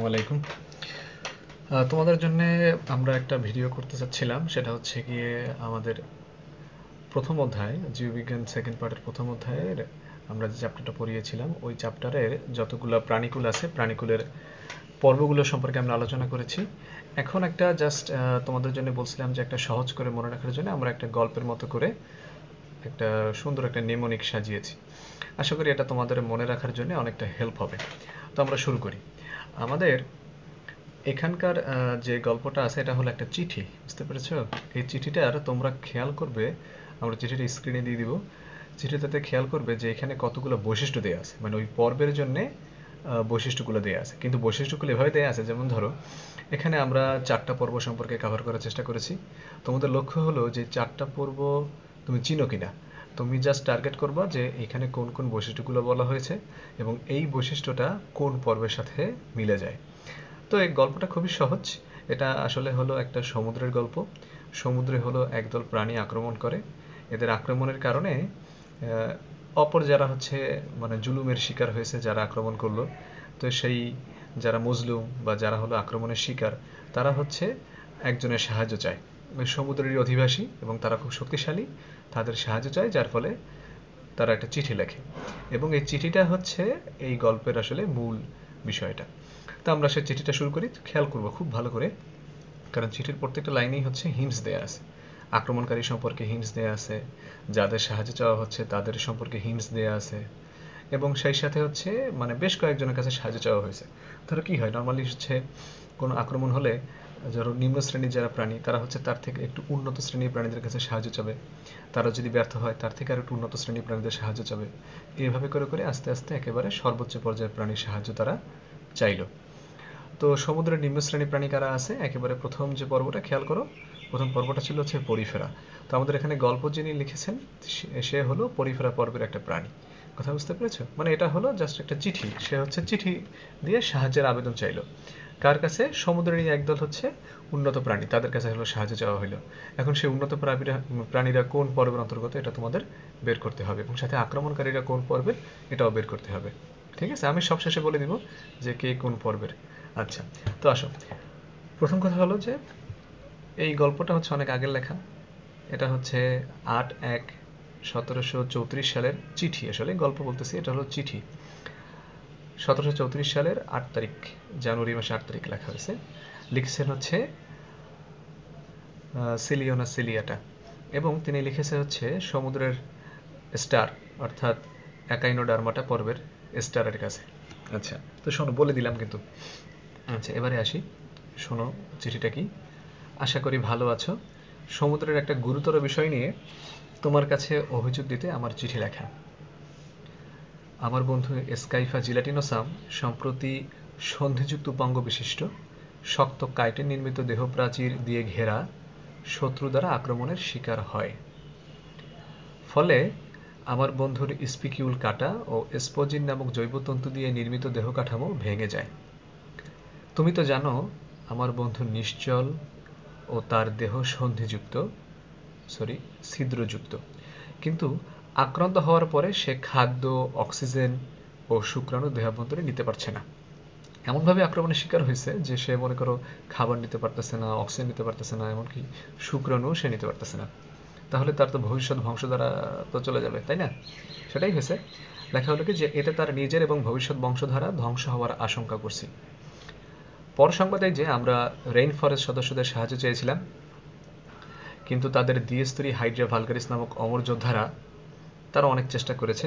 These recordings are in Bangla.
আলাইকুম। তোমাদের জন্য আমরা একটা ভিডিও করতে চাচ্ছিলাম, সেটা হচ্ছে গিয়ে আমাদের প্রথম অধ্যায় জীববিজ্ঞান সেকেন্ড পার্টের প্রথম অধ্যায়ের আমরা যে চ্যাপ্টারটা পড়িয়েছিলাম ওই চ্যাপ্টারের যতগুলো প্রাণীকুল আছে প্রাণীকুলের পর্বগুলো সম্পর্কে আমরা আলোচনা করেছি। এখন একটা জাস্ট তোমাদের জন্য বলছিলাম যে একটা সহজ করে মনে রাখার জন্য আমরা একটা গল্পের মতো করে একটা সুন্দর একটা নেমোনিক সাজিয়েছি। আশা করি এটা তোমাদের মনে রাখার জন্য অনেকটা হেল্প হবে। তো আমরা শুরু করি। আমাদের এখানকার যে গল্পটা আছে এটা হলো একটা চিঠি, বুঝতে পেরেছো? এই চিঠিটার তোমরা খেয়াল করবে, আমরা চিঠিটা স্ক্রিনে দিয়ে দিব। চিঠিটাতে খেয়াল করবে যে এখানে কতগুলো বৈশিষ্ট্য দেওয়া আছে, মানে ওই পর্বের জন্য বৈশিষ্ট্যগুলো দেওয়া আছে। কিন্তু বৈশিষ্ট্যগুলো এভাবে দেওয়া আছে, যেমন ধরো এখানে আমরা 4টা পর্ব সম্পর্কে কভার করার চেষ্টা করেছি। তোমাদের লক্ষ্য হলো যে 4টা পর্ব তুমি চিনো কিনা। তুমি জাস্ট টার্গেট করবা যে এখানে কোন কোন বৈশিষ্ট্যগুলো বলা হয়েছে এবং এই বৈশিষ্ট্যটা কোন পর্বের সাথে মিলে যায়। তো এই গল্পটা খুবই সহজ। এটা আসলে হলো একটা সমুদ্রের গল্প। সমুদ্রে হলো একদল প্রাণী আক্রমণ করে। এদের আক্রমণের কারণে অপর যারা হচ্ছে মানে জুলুমের শিকার হয়েছে, যারা আক্রমণ করলো, তো সেই যারা মজলুম বা যারা হলো আক্রমণের শিকার, তারা হচ্ছে একজনের সাহায্য চায়। ওই সমুদ্রেরই অধিবাসী এবং তারা খুব শক্তিশালী, তাদের সাহায্য চায়, যার ফলে তারা একটা চিঠি লেখে এবং এই চিঠিটা হচ্ছে এই গল্পের আসলে মূল বিষয়টা। তো আমরা সেই চিঠিটা শুরু করি। খেয়াল করবো খুব ভালো করে, কারণ চিঠির প্রত্যেকটা লাইনেই হচ্ছে হিন্টস দেয়া আছে। আক্রমণকারী সম্পর্কে হিন্টস দেয়া আছে, যাদের সাহায্য চাওয়া হচ্ছে তাদের সম্পর্কে হিন্টস দেয়া আছে, এবং সেই সাথে হচ্ছে মানে বেশ কয়েকজনের কাছে সাহায্য চাওয়া হয়েছে। ধরো কি হয়, নর্মালি হচ্ছে কোনো আক্রমণ হলে ধরো নিম্ন শ্রেণীর যারা প্রাণী তারা হচ্ছে তার থেকে একটু উন্নত শ্রেণীর প্রাণীদের কাছে সাহায্য চাবে, তারা যদি ব্যর্থ হয় তার থেকে আর একটু উন্নত শ্রেণীর প্রাণীদের সাহায্য চাবে। এইভাবে করে করে আস্তে আস্তে একেবারে সর্বোচ্চ পর্যায়ের প্রাণীর সাহায্য তারা চাইল। তো সমুদ্রের নিম্ন শ্রেণীর প্রাণী কারা আছে, একেবারে প্রথম যে পর্বটা খেয়াল করো, প্রথম পর্বটা ছিল হচ্ছে পরিফেরা। তো আমাদের এখানে গল্প যিনি লিখেছেন সে হলো পরিফেরা পর্বের একটা প্রাণী। কথা বুঝতে পেরেছো? মানে এটা হলো জাস্ট একটা চিঠি, সে হচ্ছে চিঠি দিয়ে সাহায্যের আবেদন চাইলো। কার কাছে? সমুদ্রেরই একদল হচ্ছে উন্নত প্রাণী, তাদের কাছে হলো সাহায্য চাওয়া হইলো। এখন সেই উন্নত প্রাণীরা কোন পর্বের অন্তর্গত এটা তোমাদের বের করতে হবে, এবং সাথে আক্রমণকারীরা কোন পর্বের এটাও বের করতে হবে। ঠিক আছে, আমি সব শেষে বলে দিব যে কে কোন পর্বের। আচ্ছা, তো আসো, প্রথম কথা হলো যে এই গল্পটা হচ্ছে অনেক আগের লেখা। এটা হচ্ছে 8/1/1734 সালের চিঠি। আসলে গল্প বলতেছি, এটা হলো চিঠি। 1734 সালের 8 তারিখ, জানুয়ারি মাসে 8 তারিখ লেখা হয়েছে। লিখছেন হচ্ছে সিলিওনা সিলিয়াটা, এবং তিনি লিখেছে হচ্ছে সমুদ্রের স্টার অর্থাৎ একাইনোডার্মাটা পর্বের স্টারের কাছে। আচ্ছা, তো শোনো, বলে দিলাম কিন্তু। আচ্ছা, এবারে আসি, শোনো চিঠিটা কি। আশা করি ভালো আছো। সমুদ্রের একটা গুরুতর বিষয় নিয়ে তোমার কাছে অভিযোগ দিতে আমার চিঠি লেখা। আমার বন্ধু স্কাইফা জিলাটিনোসাম সম্প্রতি সন্ধিযুক্ত উপাঙ্গ বিশিষ্ট শক্ত কাইটে নির্মিত দেহপ্রাচীর দিয়ে ঘেরা শত্রু দ্বারা আক্রমণের শিকার হয়। ফলে আমার বন্ধুর স্পিকিউল কাটা ও স্পোজিন নামক জৈবতন্তু দিয়ে নির্মিত দেহ কাঠামো ভেঙে যায়। তুমি তো জানো আমার বন্ধু নিশ্চল ও তার দেহ ছিদ্রযুক্ত, কিন্তু আক্রান্ত হওয়ার পরে সে খাদ্য, অক্সিজেন ও শুক্রাণু দেহাভ্যন্তরে নিতে পারছে না। এমনভাবে আক্রমণের শিকার হয়েছে যে সে মনে করো খাবার নিতে পারতেছে না, অক্সিজেন নিতে পারতেছে না, এমনকি শুক্রাণু সে নিতে পারতেছে না। তাহলে তার তো ভবিষ্যৎ বংশধারা তো চলে যাবে, তাই না? সেটাই হয়েছে। লেখা হলো কি যে এতে তার নিজের এবং ভবিষ্যৎ বংশধারা ধ্বংস হওয়ার আশঙ্কা করছি। পর সংবাদে যে আমরা রেইন ফরেস্ট সদস্যদের সাহায্য চেয়েছিলাম, কিন্তু তাদের দ্বিস্তরী হাইড্রা ভালগারিস নামক অমর যোদ্ধারা তারা অনেক চেষ্টা করেছে,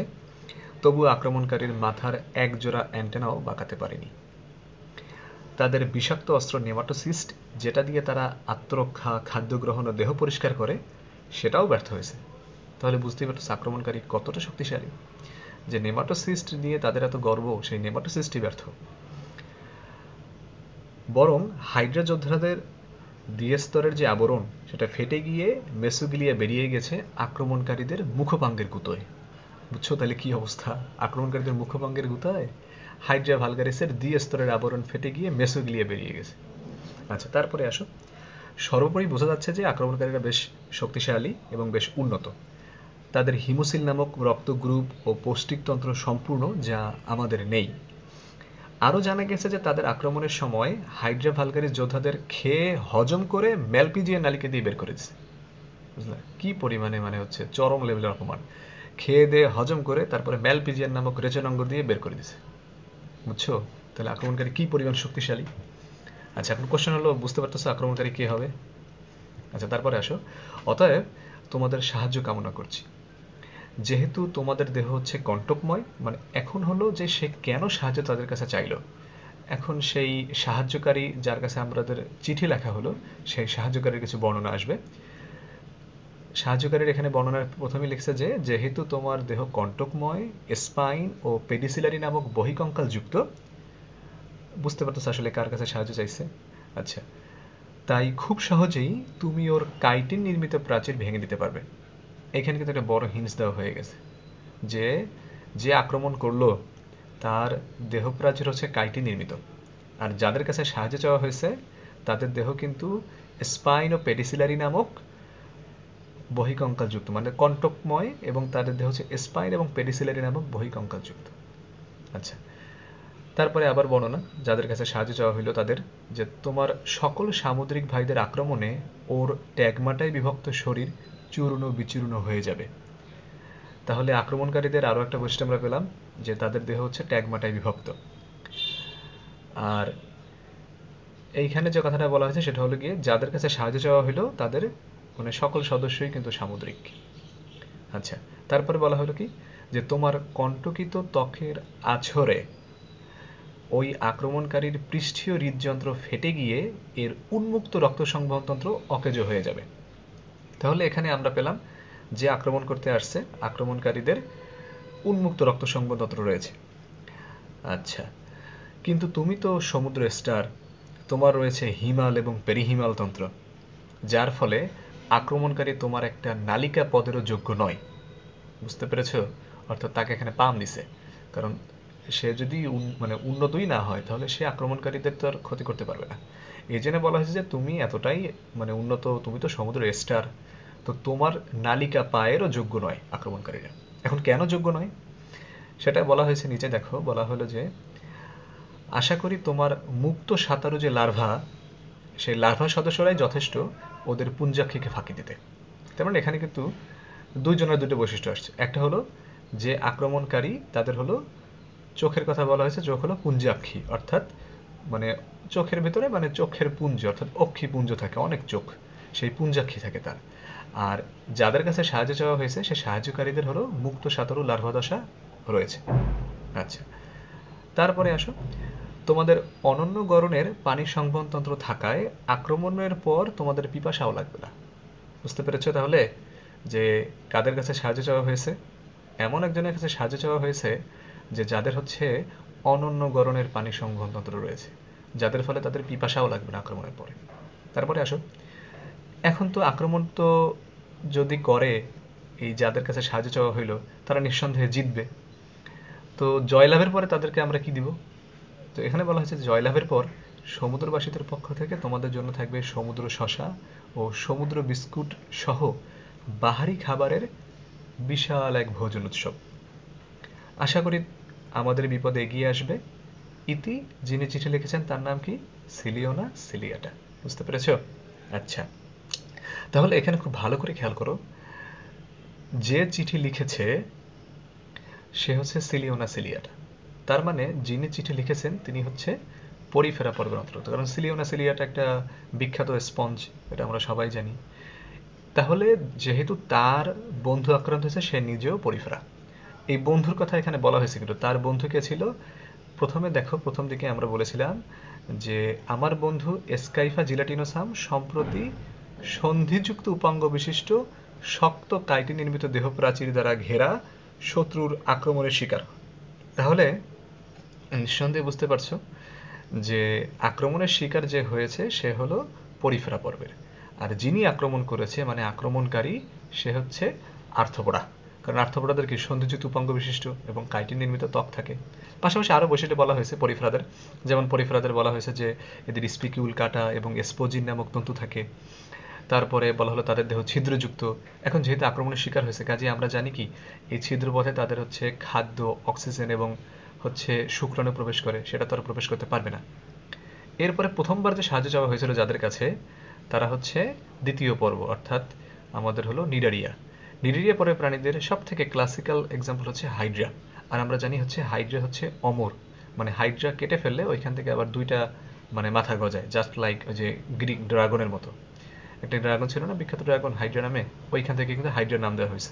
তবুও আক্রমণকারীর মাথার এক জোড়া অ্যান্টেনাও বাঁকাতে পারেনি। তাদের বিষাক্ত অস্ত্র নেমাটোসিস্ট, যেটা দিয়ে তারা আত্মরক্ষা, খাদ্য গ্রহণ ও দেহ পরিষ্কার করে, সেটাও ব্যর্থ হয়েছে। তাহলে বুঝতেই পারছো আক্রমণকারী কতটা শক্তিশালী। যে নেমাটোসিস্ট নিয়ে তাদের এত গর্ব, সেই নেমাটোসিস্টই ব্যর্থ। বরং হাইড্রা যোদ্ধাদের দ্বিস্তরের যে আবরণ সেটা ফেটে গিয়ে মেসোগিলিয়া বেরিয়ে গেছে আক্রমণকারীদের মুখপাঙ্গের গুঁতোয়। বুঝছো তাহলে কি অবস্থা? আক্রমণকারীদের মুখপাঙ্গের গুঁতোয় হাইড্রা ভালগারিসের দ্বিস্তরের আবরণ ফেটে গিয়ে মেসোগিলিয়া বেরিয়ে গেছে। আচ্ছা, তারপরে আসো, সর্বোপরি বোঝা যাচ্ছে যে আক্রমণকারীরা বেশ শক্তিশালী এবং বেশ উন্নত। তাদের হিমোসিল নামক রক্ত গ্রুপ ও পৌষ্টিকতন্ত্র সম্পূর্ণ, যা আমাদের নেই। আরও জানা গেছে যে তাদের আক্রমণের সময় হাইড্রা ভালগারিস যোদ্ধাদের খেয়ে হজম করে ম্যালপিজিয়ান নালিকা দিয়ে বের করে দিচ্ছে। বুঝলে কি পরিমাণে মানে হচ্ছে চরম লেভেলের অপমান। খেয়ে দিয়ে হজম করে তারপরে ম্যালপিজিয়ান নামক রেচনাঙ্গ দিয়ে বের করে দিছে। বুঝছো তাহলে আক্রমণকারী কি পরিমাণ শক্তিশালী। আচ্ছা এখন কোশ্চেন হলো, বুঝতে পারতেছো আক্রমণকারী কে হবে? আচ্ছা তারপরে আসো, অতএব তোমাদের সাহায্য কামনা করছি। যেহেতু তোমাদের দেহ হচ্ছে কণ্টকময়, মানে এখন হলো যে সে কেন সাহায্য তাদের কাছে চাইলো। এখন সেই সাহায্যকারী যার কাছে আমাদের চিঠি লেখা হলো, সেই সাহায্যকারীর কিছু বর্ণনা আসবে। সাহায্যকারীর এখানে বর্ণনার প্রথমে লিখছে যে যেহেতু তোমার দেহ কণ্টকময়, স্পাইন ও পেডিসিলারি নামক বহিকঙ্কাল যুক্ত, বুঝতে পারতেছ আসলে কার কাছে সাহায্য চাইছে। আচ্ছা, তাই খুব সহজেই তুমি ওর কাইটিন নির্মিত প্রাচীর ভেঙে দিতে পারবে। এখানে কিন্তু একটা বড় হিন্টস দেওয়া হয়ে গেছে যে যে আক্রমণ করলো তার দেহ প্রাচীর হচ্ছে কাইটিন নির্মিত, আর যাদের কাছে সাহায্য চাওয়া হয়েছে তাদের দেহ কিন্তু স্পাইন ও পেডিসিলারি নামক বহিকঙ্কাল যুক্ত, মানে কণ্টকময়, এবং তাদের দেহ হচ্ছে স্পাইন এবং পেডিসিলারি নামক বহিকঙ্কাল যুক্ত। আচ্ছা তারপরে আবার বর্ণনা, যাদের কাছে সাহায্য চাওয়া হইল তাদের, যে তোমার সকল সামুদ্রিক ভাইদের আক্রমণে ওর ট্যাগমাটায় বিভক্ত শরীর চূর্ণ বিচূর্ণ হয়ে যাবে। তাহলে আক্রমণকারীদের আরও একটা বৈশিষ্ট্য আমরা পেলাম যে তাদের দেহ হচ্ছে ট্যাগমাটায় বিভক্ত। আর এইখানে যে কথাটা বলা হয়েছে সেটা হলো গিয়ে যাদের কাছে সাহায্য চাওয়া হইলো তাদের মানে সকল সদস্যই কিন্তু সামুদ্রিক। আচ্ছা তারপরে বলা হলো কি যে তোমার কণ্টকিত ত্বকের আছরে ওই আক্রমণকারীর পৃষ্ঠীয় হৃদযন্ত্র ফেটে গিয়ে এর উন্মুক্ত রক্ত সংবহনতন্ত্র অকেজো হয়ে যাবে। তাহলে এখানে আমরা পেলাম যে আক্রমণ করতে আসছে আক্রমণকারীদের উন্মুক্ত রক্ত সংবহনতন্ত্র রয়েছে। আচ্ছা কিন্তু তুমি তো সমুদ্র স্টার, তোমার রয়েছে হিমাল এবং পেরিহিমাল তন্ত্র, যার ফলে আক্রমণকারী তোমার একটা নালিকা পদেরও যোগ্য নয়। বুঝতে পেরেছো? অর্থাৎ তাকে এখানে পাম দিছে, কারণ সে যদি মানে উন্নতই না হয় তাহলে সে আক্রমণকারীদের তো আর ক্ষতি করতে পারবে না। এই জন্য বলা হয়েছে যে তুমি এতটাই মানে উন্নত, তুমি তো সমুদ্র স্টার, তো তোমার নালিকা পায়েরও যোগ্য নয় আক্রমণকারীরা। এখন কেন যোগ্য নয় সেটা বলা হয়েছে নিচে, দেখো বলা হলো যে আশা করি তোমার মুক্ত সাঁতারু যে লার্ভা, সেই লার্ভা সদস্যরাই যথেষ্ট ওদের পুঞ্জাক্ষীকে ফাঁকি দিতে। তার মানে এখানে কিন্তু দুইজনের দুটো বৈশিষ্ট্য আসছে। একটা হলো যে আক্রমণকারী তাদের হলো চোখের কথা বলা হয়েছে, চোখ হলো পুঞ্জাক্ষী, অর্থাৎ মানে চোখের ভেতরে মানে চোখের পুঞ্জ অর্থাৎ অক্ষী পুঞ্জ থাকে, অনেক চোখ, সেই পুঞ্জাক্ষী থাকে তার। আর যাদের কাছে সাহায্য চাওয়া হয়েছে সে সাহায্যকারীদের হলো মুক্ত সাঁতারু লার্ভা দশা রয়েছে। আচ্ছা তারপরে আসো, তোমাদের অনন্য গড়নের পানি সংবহনতন্ত্র থাকায় আক্রমণের পর তোমাদের পিপাসাও লাগবে না। বুঝতে পেরেছো তাহলে যে কাদের কাছে সাহায্য চাওয়া হয়েছে? এমন একজনের কাছে সাহায্য চাওয়া হয়েছে যে যাদের হচ্ছে অনন্য গড়নের পানি সংবহনতন্ত্র রয়েছে, যাদের ফলে তাদের পিপাসাও লাগবে না আক্রমণের পরে। তারপরে আসো, এখন তো আক্রমণ তো যদি করে এই যাদের কাছে সাহায্য চাওয়া হইলো তারা নিঃসন্দেহে জিতবে, তো জয়লাভের পরে তাদেরকে আমরা কি দিব? তো এখানে বলা হয়েছে জয়লাভের পর সমুদ্রবাসীদের পক্ষ থেকে তোমাদের জন্য থাকবে সমুদ্র শসা ও সমুদ্র বিস্কুট সহ বাহারি খাবারের বিশাল এক ভোজন উৎসব। আশা করি আমাদের বিপদে এগিয়ে আসবে। ইতি, যিনি চিঠি লিখেছেন তার নাম কি? সিলিওনা সিলিয়াটা। বুঝতে পেরেছো? আচ্ছা তাহলে এখানে খুব ভালো করে খেয়াল করো, যে চিঠি লিখেছে সে হচ্ছে সিলিওনা সিলিয়াটা। তার মানে যিনি চিঠি লিখেছেন তিনি হচ্ছে পরিফেরা পর্বের অন্তর্গত, কারণ সিলিওনা সিলিয়াটা একটা বিখ্যাত স্পঞ্জ, এটা আমরা সবাই জানি। তাহলে যেহেতু তার বন্ধু আক্রান্ত হয়েছে সে নিজেও পরিফেরা। এই বন্ধুর কথা এখানে বলা হয়েছে, কিন্তু তার বন্ধু কে ছিল? প্রথমে দেখো, প্রথম দিকে আমরা বলেছিলাম যে আমার বন্ধু এসকাইফা জিলাটিনোসাম সম্প্রতি সন্ধিযুক্ত উপাঙ্গ বিশিষ্ট শক্ত কাইটিন নির্মিত দেহ প্রাচীর দ্বারা ঘেরা শত্রুর আক্রমণের শিকার। তাহলে নিঃসন্দেহে বুঝতে পারছো যে আক্রমণের শিকার যে হয়েছে সে হলো পরিফেরা পর্বের, আর যিনি আক্রমণ করেছে মানে আক্রমণকারী সে হচ্ছে আর্থপোডা, কারণ আর্থপোডাদের কি সন্ধিযুক্ত উপাঙ্গ বিশিষ্ট এবং কাইটিন নির্মিত ত্বক থাকে। পাশাপাশি আরও বৈশিষ্ট্য বলা হয়েছে পরিফেরাদের, যেমন পরিফেরাদের বলা হয়েছে যে এদের স্পিকিউল কাটা এবং স্পোজিন নামক তন্তু থাকে। তারপরে বলা হলো তাদের দেহ ছিদ্রযুক্ত। এখন যেহেতু আক্রমণের শিকার হয়েছে কাজে আমরা জানি কি এই ছিদ্রপথে তাদের হচ্ছে খাদ্য, অক্সিজেন এবং হচ্ছে শুক্রাণু প্রবেশ করে, সেটা তারা প্রবেশ করতে পারবে না। এরপরে প্রথমবার যে সাহায্য চাওয়া হয়েছিল যাদের কাছে, তারা হচ্ছে দ্বিতীয় পর্ব, অর্থাৎ আমাদের হলো নিডারিয়া। নিডারিয়া পর্বের প্রাণীদের সব থেকে ক্লাসিক্যাল এক্সাম্পল হচ্ছে হাইড্রা। আর আমরা জানি হচ্ছে হাইড্রা হচ্ছে অমর, মানে হাইড্রা কেটে ফেললে ওইখান থেকে আবার দুইটা মানে মাথা গজায়, জাস্ট লাইক ওই যে গ্রিক ড্রাগনের মতো। একটা ড্রাগন ছিল না বিখ্যাত ড্রাগন হাইড্রা নামে, ওইখান থেকে কিন্তু হাইড্রা নাম দেওয়া হয়েছে।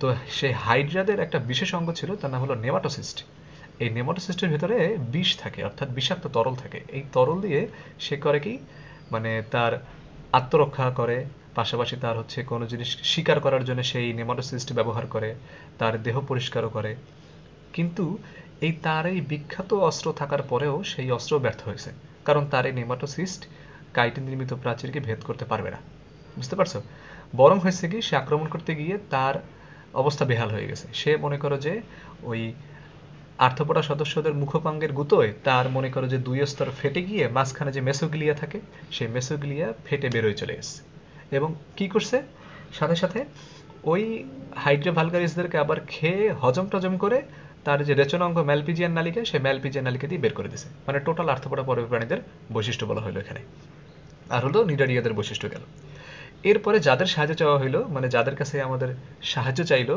তো সেই হাইড্রাদের একটা বিশেষ অঙ্গ ছিল, তার নাম হলো নেমাটোসিস্ট। এই নেমাটোসিস্টের ভিতরে বিষ থাকে, অর্থাৎ বিষাক্ত তরল থাকে। এই তরল দিয়ে সে করে কি, মানে তার আত্মরক্ষা করে, পাশাপাশি তার হচ্ছে কোনো জিনিস শিকার করার জন্য সেই নেমাটোসিস্ট ব্যবহার করে, তার দেহ পরিষ্কারও করে। কিন্তু তার এই বিখ্যাত অস্ত্র থাকার পরেও সেই অস্ত্র ব্যর্থ হয়েছে, কারণ তার এই নেমাটোসিস্ট কাইটিন নির্মিত প্রাচীরকে ভেদ করতে পারবে না। বুঝতে পারছো? বরং হয়েছে কি, সে আক্রমণ করতে গিয়ে তার অবস্থা বেহাল হয়ে গেছে। সে মনে করো যে ওই আর্থ্রোপোডা সদস্যদের মুখপাঙ্গের গুঁতোয় তার মনে করো যে দুই স্তর ফেটে গিয়ে মাঝখানে যে মেসোগ্লিয়া থাকে, সেই মেসোগ্লিয়া ফেটে বেরোয় চলে গেছে। এবং কি করছে, সাথে সাথে ওই হাইড্রা ভালগারিসদেরকে আবার খেয়ে হজম টজম করে তার যে রেচনাঙ্গ ম্যালপিজিয়ান নালিকা, সেই ম্যালপিজিয়ান নালিকা দিয়ে বের করে দিছে। মানে টোটাল আর্থ্রোপোডা পর্বের প্রাণীদের বৈশিষ্ট্য বলা হলো এখানে। আর হলো নিডারিয়াদের বৈশিষ্ট্য গেল। এরপরে যাদের সাহায্য চাওয়া হইলো, মানে যাদের কাছে আমাদের সাহায্য চাইলো,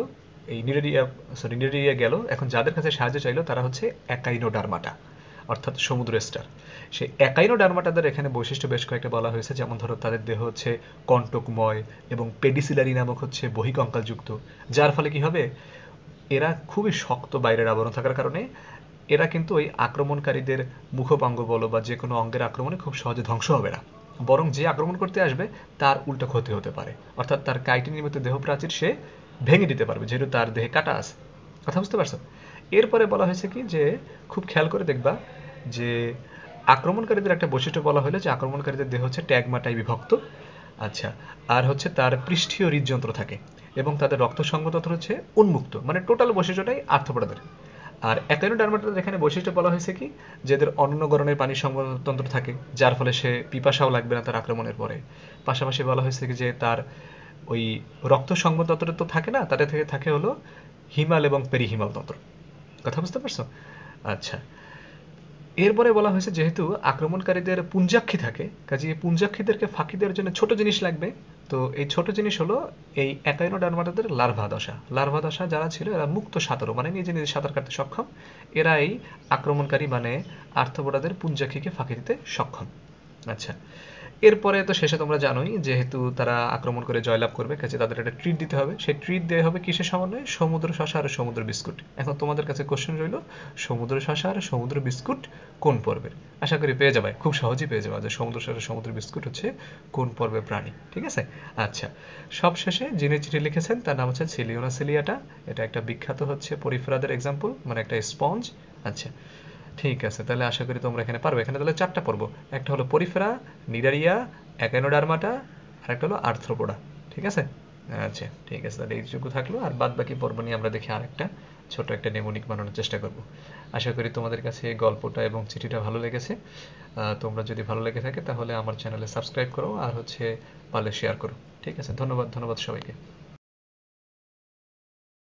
এই নিডারিয়া গেল। এখন যাদের কাছে সাহায্য চাইলো তারা হচ্ছে একাইনোডার্মাটা, অর্থাৎ সমুদ্র স্টার। সেই একাইনোডার্মাটাদের এখানে বৈশিষ্ট্য বেশ কয়েকটা বলা হয়েছে, যেমন ধরো তাদের দেহ হচ্ছে কণ্টকময় এবং পেডিসিলারি নামক হচ্ছে বহিকঙ্কালযুক্ত, যার ফলে কি হবে, এরা খুবই শক্ত বাইরের আবরণ থাকার কারণে এরা কিন্তু ওই আক্রমণকারীদের মুখপাঙ্গ বলো বা যে কোনো অঙ্গের আক্রমণে খুব সহজে ধ্বংস হবে না, বরং যে আক্রমণ করতে আসবে তার উল্টা ক্ষতি হতে পারে। অর্থাৎ তার কাইটিন নির্মিত দেহ প্রাচীর সে ভেঙে দিতে পারবে, যেহেতু তার দেহে কাটা আছে। কথা বুঝতে পারছো? এরপরে বলা হয়েছে কি, যে খুব খেয়াল করে দেখবা যে আক্রমণকারীদের একটা বৈশিষ্ট্য বলা হলো যে আক্রমণকারীদের দেহ হচ্ছে ট্যাগমাটায় বিভক্ত। আচ্ছা, আর হচ্ছে তার পৃষ্ঠীয় হৃদযন্ত্র থাকে এবং তাদের রক্ত সংবহনতন্ত্র হচ্ছে উন্মুক্ত। মানে টোটাল বৈশিষ্ট্যটাই আর্থ্রোপোডাদের। আর একাইনোডার্মাটাদের এখানে বৈশিষ্ট্য বলা হয়েছে কি, যাদের অন্নগরণের পানির সংবহনতন্ত্র থাকে, যার ফলে সে পিপাসাও লাগবে না তার আক্রমণের পরে। পাশাপাশি বলা হয়েছে কি যে তার ওই রক্ত সংবহনতন্ত্র তো থাকে না, তাদের থেকে থাকে হলো হিমাল এবং পেরিহিমাল তন্ত্র। কথা বুঝতে পারছো? আচ্ছা, এরপরে বলা হয়েছে যেহেতু আক্রমণকারীদের পুঞ্জাক্ষী থাকে, কাজে এই পুঞ্জাক্ষীদেরকে ফাঁকি দেওয়ার জন্য ছোট জিনিস লাগবে। তো এই ছোট জিনিস হলো এই একাইনোডার্মাটাদের লার্ভা দশা। লার্ভা দশা যারা ছিল এরা মুক্ত সাঁতারু, মানে নিজে নিজে সাঁতার কাটতে সক্ষম। এরা এই আক্রমণকারী মানে আর্থ্রোপোডাদের পুঞ্জাক্ষীকে ফাঁকি দিতে সক্ষম। আচ্ছা, এরপরে তো শেষে তোমরা জানোই, যেহেতু তারা আক্রমণ করে জয়লাভ করবে, কাছে তাদের একটা ট্রিট দিতে হবে। সেই ট্রিট দেওয়া হবে কিসের সমন্বয়ে? সমুদ্র শসা আর সমুদ্র বিস্কুট। এখন তোমাদের কাছে কোশ্চেন রইল, সমুদ্র শসা আর সমুদ্র বিস্কুট কোন পর্বের? আশা করি পেয়ে যাবে, খুব সহজেই পেয়ে যাবে যে সমুদ্র শসা সমুদ্র বিস্কুট হচ্ছে কোন পর্বের প্রাণী। ঠিক আছে? আচ্ছা, সব শেষে যিনি চিঠি লিখেছেন তার নাম হচ্ছে সিলিওনা সিলিয়াটা। এটা একটা বিখ্যাত হচ্ছে পরিফেরাদের এক্সাম্পল, মানে একটা স্পঞ্জ। আচ্ছা, ঠিক আছে, তাহলে আশা করি তোমরা এখানে পারবে। এখানে তাহলে চারটা পর্ব, একটা হলো পরিফেরা, নিডারিয়া, একাইনোডার্মাটা, আর একটা হলো আর্থ্রোপোডা। ঠিক আছে? আচ্ছা, ঠিক আছে, তাহলে এইটুকু থাকলো। আর বাদ বাকি পর্ব নিয়ে আমরা দেখি আরেকটা ছোট একটা নেমোনিক বানানোর চেষ্টা করব। আশা করি তোমাদের কাছে এই গল্পটা এবং চিঠিটা ভালো লেগেছে। তোমরা যদি ভালো লেগে থাকে তাহলে আমার চ্যানেলে সাবস্ক্রাইব করো, আর হচ্ছে পারলে শেয়ার করো। ঠিক আছে? ধন্যবাদ, ধন্যবাদ সবাইকে।